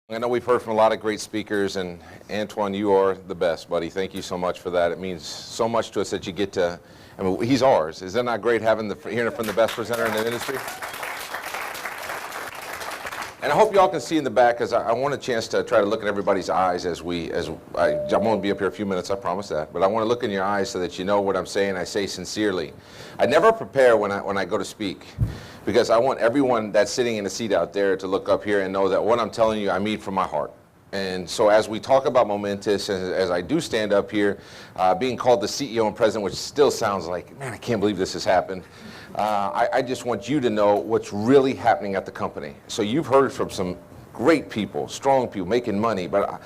I know we've heard from a lot of great speakers, and Antoine, you are the best, buddy. Thank you so much for that. It means so much to us that you get to, I mean, he's ours. Is that not great hearing it from the best presenter in the industry? And I hope y'all can see in the back, because I want a chance to try to look in everybody's eyes I'm going to be up here a few minutes, I promise that. But I want to look in your eyes so that you know what I'm saying. I say sincerely. I never prepare when I go to speak, because I want everyone that's sitting in the seat out there to look up here and know that what I'm telling you, I mean from my heart. And so as we talk about Momentous, as I do stand up here, being called the CEO and president, which still sounds like, man, I can't believe this has happened. I just want you to know what's really happening at the company. So you've heard from some great people, strong people, making money, but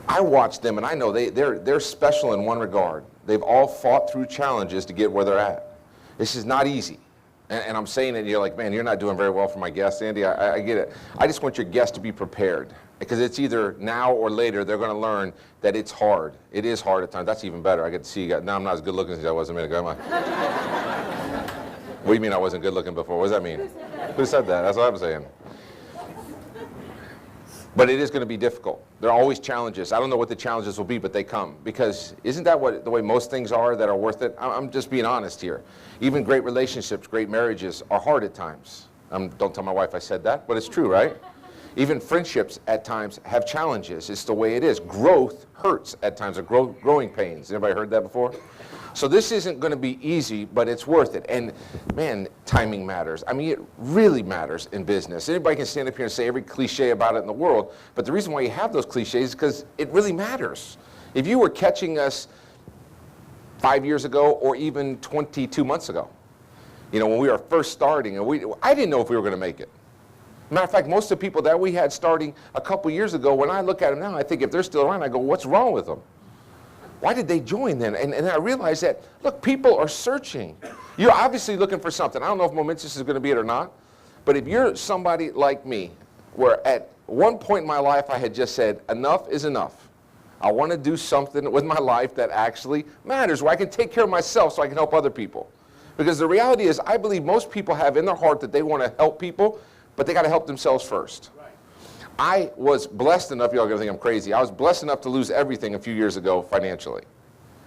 I watch them and I know they're special in one regard. They've all fought through challenges to get where they're at. This is not easy. And I'm saying it, and you're like, man, you're not doing very well for my guests, Andy. I get it. I just want your guests to be prepared, because it's either now or later they're going to learn that it's hard. It is hard at times. That's even better. I get to see you guys. Now I'm not as good looking as I was a minute ago, am I? What do you mean I wasn't good looking before? What does that mean? Who said that? That's what I'm saying. But it is going to be difficult. There are always challenges. I don't know what the challenges will be, but they come. Because isn't that the way most things are that are worth it? I'm just being honest here. Even great relationships, great marriages are hard at times. Don't tell my wife I said that, but it's true, right? Even friendships at times have challenges. It's the way it is. Growth hurts at times, or growing pains. Anybody heard that before? So this isn't going to be easy, but it's worth it. And man, timing matters. I mean, it really matters in business. Anybody can stand up here and say every cliche about it in the world, but the reason why you have those cliches is because it really matters. If you were catching us 5 years ago or even 22 months ago, when we were first starting, and I didn't know if we were going to make it. Matter of fact, most of the people that we had starting a couple years ago, when I look at them now, I think if they're still around, I go, what's wrong with them? Why did they join then? And I realized that, look, people are searching. You're obviously looking for something. I don't know if Momentous is going to be it or not, but if you're somebody like me, where at one point in my life I had just said, enough is enough. I want to do something with my life that actually matters, where I can take care of myself so I can help other people. Because the reality is, I believe most people have in their heart that they want to help people, but they got to help themselves first. I was blessed enough, y'all are going to think I'm crazy, I was blessed enough to lose everything a few years ago financially.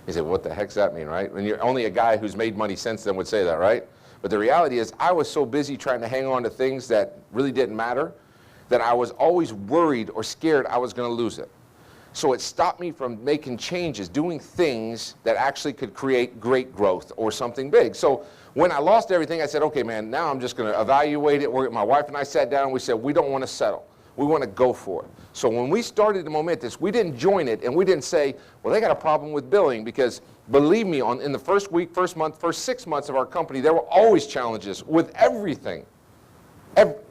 You say, what the heck's that mean, right? And you're only a guy who's made money since then would say that, right? But the reality is, I was so busy trying to hang on to things that really didn't matter that I was always worried or scared I was going to lose it. So it stopped me from making changes, doing things that actually could create great growth or something big. So when I lost everything, I said, okay, man, now I'm just going to evaluate it. My wife and I sat down and we said, we don't want to settle. We want to go for it. So when we started the Momentous, we didn't join it and we didn't say, well, they got a problem with billing, because believe me, in the first week, first month, first 6 months of our company, there were always challenges with everything.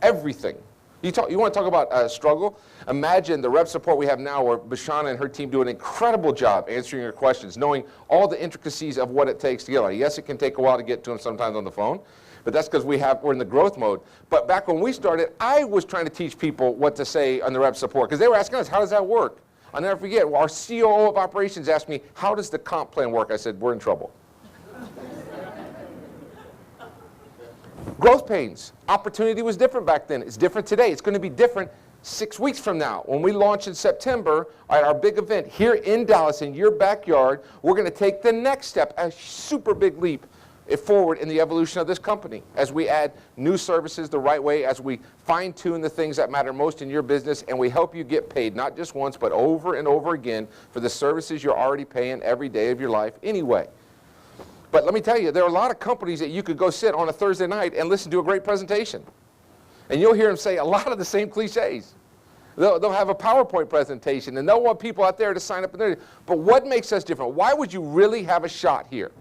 Everything. You want to talk about struggle? Imagine the rep support we have now, where Bashana and her team do an incredible job answering your questions, knowing all the intricacies of what it takes to get on. Yes, it can take a while to get to them sometimes on the phone, but that's because we're in the growth mode. But back when we started, I was trying to teach people what to say on the rep support, because they were asking us, how does that work? I'll never forget, our COO of operations asked me, how does the comp plan work? I said, we're in trouble. Growth pains. Opportunity was different back then. It's different today. It's going to be different 6 weeks from now. When we launch in September at our big event here in Dallas, in your backyard, we're going to take the next step, a super big leap forward in the evolution of this company, as we add new services the right way, as we fine-tune the things that matter most in your business, and we help you get paid, not just once, but over and over again for the services you're already paying every day of your life anyway. But let me tell you, there are a lot of companies that you could go sit on a Thursday night and listen to a great presentation. And you'll hear them say a lot of the same cliches. They'll have a PowerPoint presentation, and they'll want people out there to sign up. But what makes us different? Why would you really have a shot here?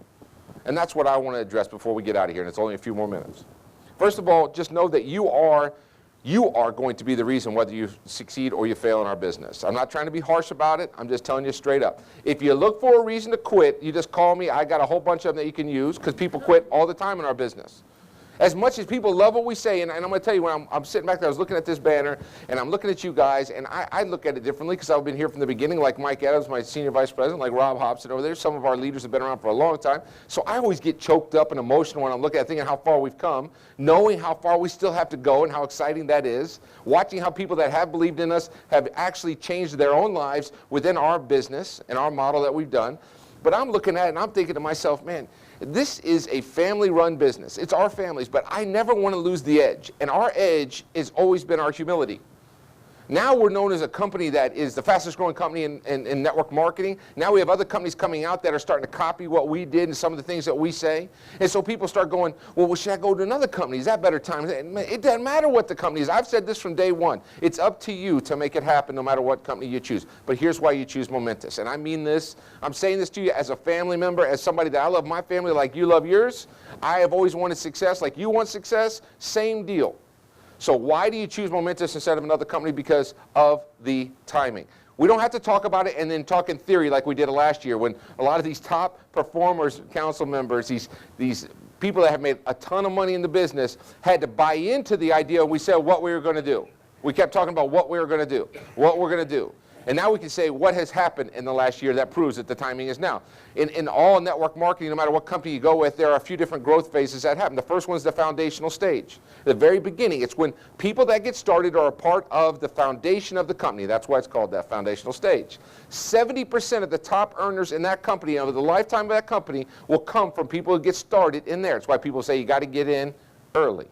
And that's what I want to address before we get out of here, and it's only a few more minutes. First of all, just know that you are going to be the reason whether you succeed or you fail in our business. I'm not trying to be harsh about it. I'm just telling you straight up. If you look for a reason to quit, you just call me. I got a whole bunch of them that you can use, because people quit all the time in our business. As much as people love what we say, and I'm going to tell you, when I'm sitting back there, I was looking at this banner, and I'm looking at you guys, and I look at it differently because I've been here from the beginning, like Mike Adams, my senior vice president, like Rob Hobson over there. Some of our leaders have been around for a long time. So I always get choked up and emotional when I'm looking at thinking how far we've come, knowing how far we still have to go and how exciting that is, watching how people that have believed in us have actually changed their own lives within our business and our model that we've done. But I'm looking at it, and I'm thinking to myself, man, this is a family-run business. It's our families, but I never want to lose the edge. And our edge has always been our humility. Now we're known as a company that is the fastest growing company in network marketing. Now we have other companies coming out that are starting to copy what we did and some of the things that we say. And so people start going, well, should I go to another company? Is that better time? It doesn't matter what the company is. I've said this from day one. It's up to you to make it happen no matter what company you choose. But here's why you choose Momentous. And I mean this. I'm saying this to you as a family member, as somebody that I love my family like you love yours. I have always wanted success like you want success. Same deal. So why do you choose Momentous instead of another company? Because of the timing. We don't have to talk about it and then talk in theory like we did last year when a lot of these top performers, council members, these people that have made a ton of money in the business had to buy into the idea, and we said what we were going to do. We kept talking about what we were going to do, what we're going to do. And now we can say what has happened in the last year that proves that the timing is now. In all network marketing, no matter what company you go with, there are a few different growth phases that happen. The first one is the foundational stage. The very beginning, it's when people that get started are a part of the foundation of the company. That's why it's called that foundational stage. 70% of the top earners in that company, over the lifetime of that company, will come from people who get started in there. It's why people say you got to get in early.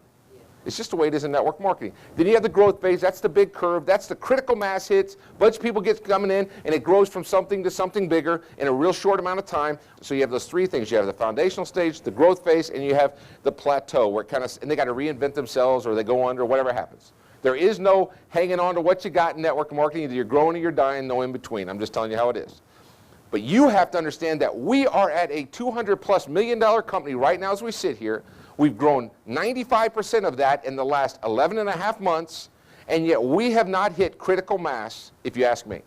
It's just the way it is in network marketing. Then you have the growth phase. That's the big curve. That's the critical mass hits. Bunch of people get coming in, and it grows from something to something bigger in a real short amount of time. So you have those three things. You have the foundational stage, the growth phase, and you have the plateau where and they got to reinvent themselves or they go under, whatever happens. There is no hanging on to what you got in network marketing. Either you're growing or you're dying, no in between. I'm just telling you how it is. But you have to understand that we are at a $200+ million company right now as we sit here. We've grown 95% of that in the last 11 and a half months, and yet we have not hit critical mass, if you ask me.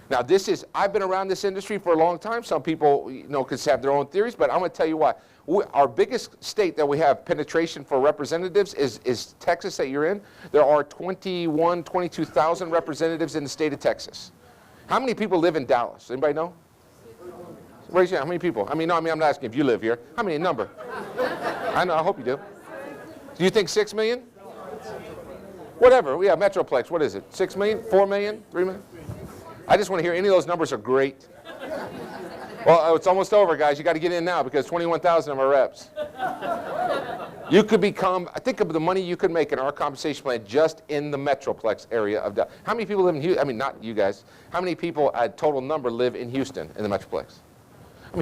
Now I've been around this industry for a long time. Some people, could have their own theories, but I'm going to tell you why. Our biggest state that we have penetration for representatives is Texas that you're in. There are 22,000 representatives in the state of Texas. How many people live in Dallas? Anybody know? Raise your hand. How many people? I'm not asking if you live here. How many number? I know, I hope you do. Do you think 6 million? Whatever, yeah, Metroplex, what is it? 6 million, 4 million, 3 million? I just want to hear any of those numbers are great. Well, it's almost over, guys. You got to get in now because 21,000 of our reps. You could become, think of the money you could make in our compensation plan just in the Metroplex area of Dallas. How many people live in Houston? Not you guys. How many people, total number, live in Houston in the Metroplex?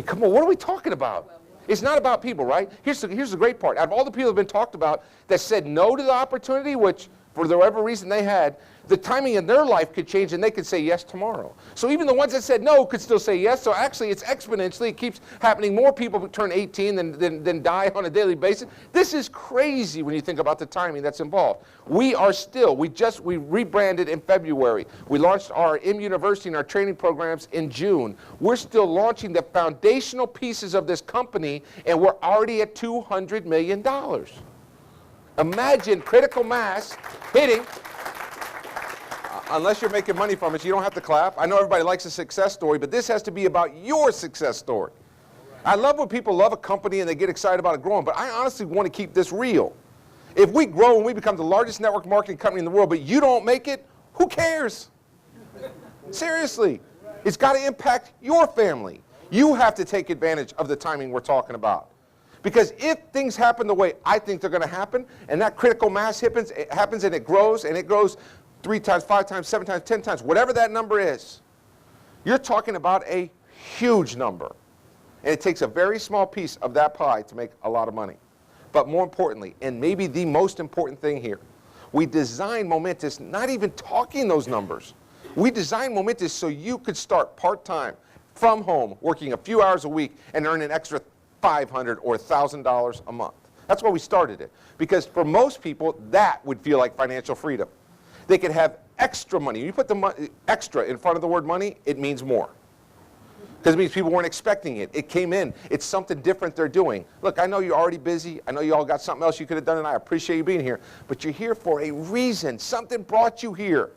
Come on, what are we talking about? It's not about people, right? Here's the great part. Out of all the people that have been talked about that said no to the opportunity, which for whatever reason they had, the timing in their life could change and they could say yes tomorrow. So even the ones that said no could still say yes. So actually it's exponentially, it keeps happening. More people turn 18 than die on a daily basis. This is crazy when you think about the timing that's involved. We rebranded in February. We launched our M University and our training programs in June. We're still launching the foundational pieces of this company and we're already at $200 million. Imagine critical mass hitting. Unless you're making money from it, you don't have to clap. I know everybody likes a success story, but this has to be about your success story. I love when people love a company and they get excited about it growing, but I honestly want to keep this real. If we grow and we become the largest network marketing company in the world, but you don't make it, who cares? Seriously. It's got to impact your family. You have to take advantage of the timing we're talking about. Because if things happen the way I think they're going to happen, and that critical mass happens and it grows 3 times, 5 times, 7 times, 10 times, whatever that number is, you're talking about a huge number. And it takes a very small piece of that pie to make a lot of money. But more importantly, and maybe the most important thing here, we designed Momentous not even talking those numbers. We designed Momentous so you could start part-time from home, working a few hours a week, and earn an extra $500 or $1,000 a month. That's why we started it. Because for most people, that would feel like financial freedom. They could have extra money. You put the extra in front of the word money, it means more. Because it means people weren't expecting it. It came in. It's something different they're doing. Look, I know you're already busy. I know you all got something else you could have done, and I appreciate you being here. But you're here for a reason. Something brought you here.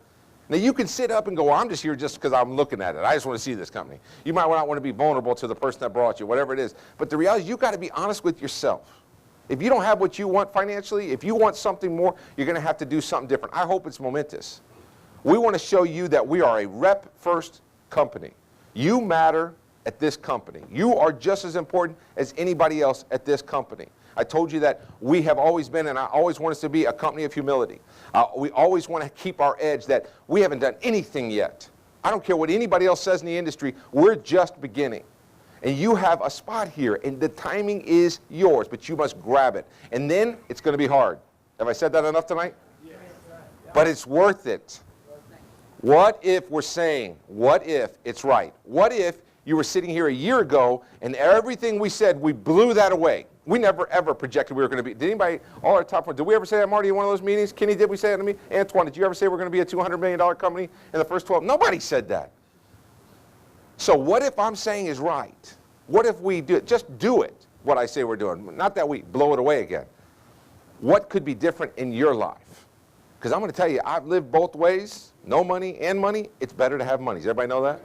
Now, you can sit up and go, well, I'm just here just because I'm looking at it. I just want to see this company. You might not want to be vulnerable to the person that brought you, whatever it is. But the reality is you've got to be honest with yourself. If you don't have what you want financially, if you want something more, you're going to have to do something different. I hope it's momentous. We want to show you that we are a rep-first company. You matter at this company. You are just as important as anybody else at this company. I told you that we have always been, and I always want us to be, a company of humility. We always want to keep our edge that we haven't done anything yet. I don't care what anybody else says in the industry. We're just beginning. And you have a spot here, and the timing is yours, but you must grab it. And then it's going to be hard. Have I said that enough tonight? Yes. But it's worth it. What if we're saying, what if it's right? What if you were sitting here a year ago and everything we said, we blew that away? We never ever projected we were going to be. Did anybody, all our top ones, did we ever say that, Marty, in one of those meetings? Kenny, did we say that to me? Antoine, did you ever say we're going to be a $200 million company in the first 12? Nobody said that. So what if I'm saying is right? What if we do it? Just do it, what I say we're doing. Not that we blow it away again. What could be different in your life? Because I'm going to tell you, I've lived both ways, no money and money. It's better to have money. Does everybody know that?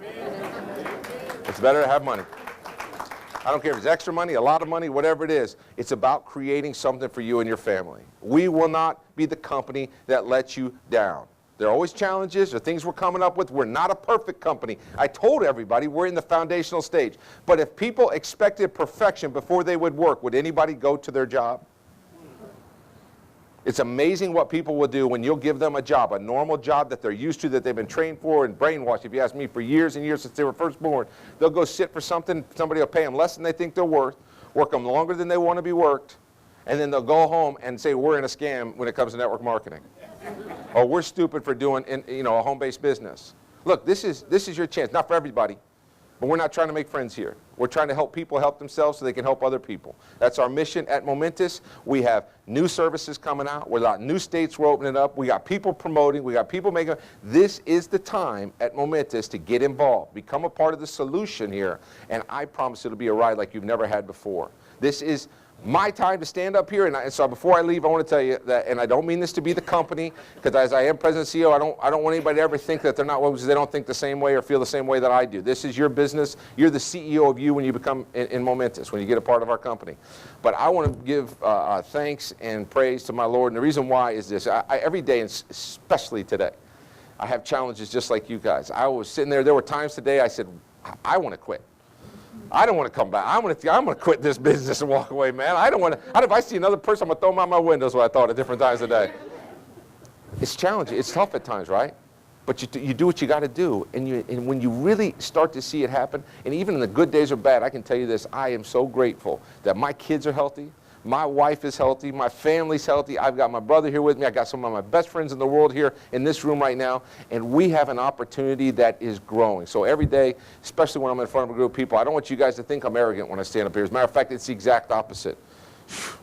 It's better to have money. I don't care if it's extra money, a lot of money, whatever it is. It's about creating something for you and your family. We will not be the company that lets you down. There are always challenges or things we're coming up with. We're not a perfect company. I told everybody we're in the foundational stage. But if people expected perfection before they would work, would anybody go to their job? It's amazing what people will do when you'll give them a job, a normal job that they're used to, that they've been trained for and brainwashed, if you ask me, for years and years since they were first born. They'll go sit for something, somebody will pay them less than they think they're worth, work them longer than they want to be worked, and then they'll go home and say, we're in a scam when it comes to network marketing. Or we're stupid for doing a home-based business. Look, this is your chance, not for everybody, but we're not trying to make friends here. We're trying to help people help themselves so they can help other people. That's our mission at Momentous. We have new services coming out. We've got new states we're opening up. We got people promoting. We got people making. This is the time at Momentous to get involved. Become a part of the solution here. And I promise it'll be a ride like you've never had before. This is my time to stand up here, and so before I leave, I want to tell you that, and I don't mean this to be the company, because as I am president and CEO, I don't want anybody to ever think that they're not well because they don't think the same way or feel the same way that I do. This is your business. You're the CEO of you when you become in Momentous, when you get a part of our company. But I want to give thanks and praise to my Lord, and the reason why is this. Every day, and especially today, I have challenges just like you guys. I was sitting there were times today I said, I want to quit. I don't want to come back. I'm going to quit this business and walk away, man. I don't want to. If I see another person, I'm going to throw them out my windows, what I thought at different times of the day. It's challenging. It's tough at times, right? But you do what you got to do. And when you really start to see it happen, and even in the good days or bad, I can tell you this, I am so grateful that my kids are healthy. My wife is healthy. My family's healthy. I've got my brother here with me. I've got some of my best friends in the world here in this room right now. And we have an opportunity that is growing. So every day, especially when I'm in front of a group of people, I don't want you guys to think I'm arrogant when I stand up here. As a matter of fact, it's the exact opposite.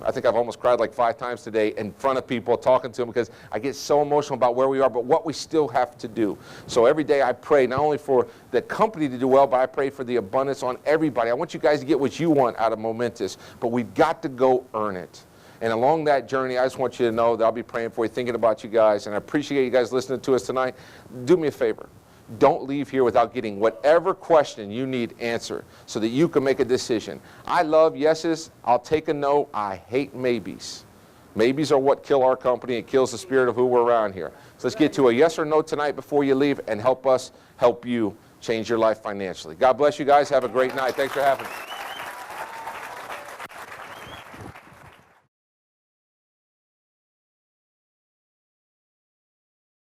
I think I've almost cried like 5 times today in front of people, talking to them, because I get so emotional about where we are, but what we still have to do. So every day I pray not only for the company to do well, but I pray for the abundance on everybody. I want you guys to get what you want out of Momentous, but we've got to go earn it. And along that journey, I just want you to know that I'll be praying for you, thinking about you guys, and I appreciate you guys listening to us tonight. Do me a favor. Don't leave here without getting whatever question you need answered so that you can make a decision. I love yeses. I'll take a no. I hate maybes. Maybes are what kill our company. It kills the spirit of who we're around here. So let's get to a yes or no tonight before you leave and help us help you change your life financially. God bless you guys. Have a great night. Thanks for having me.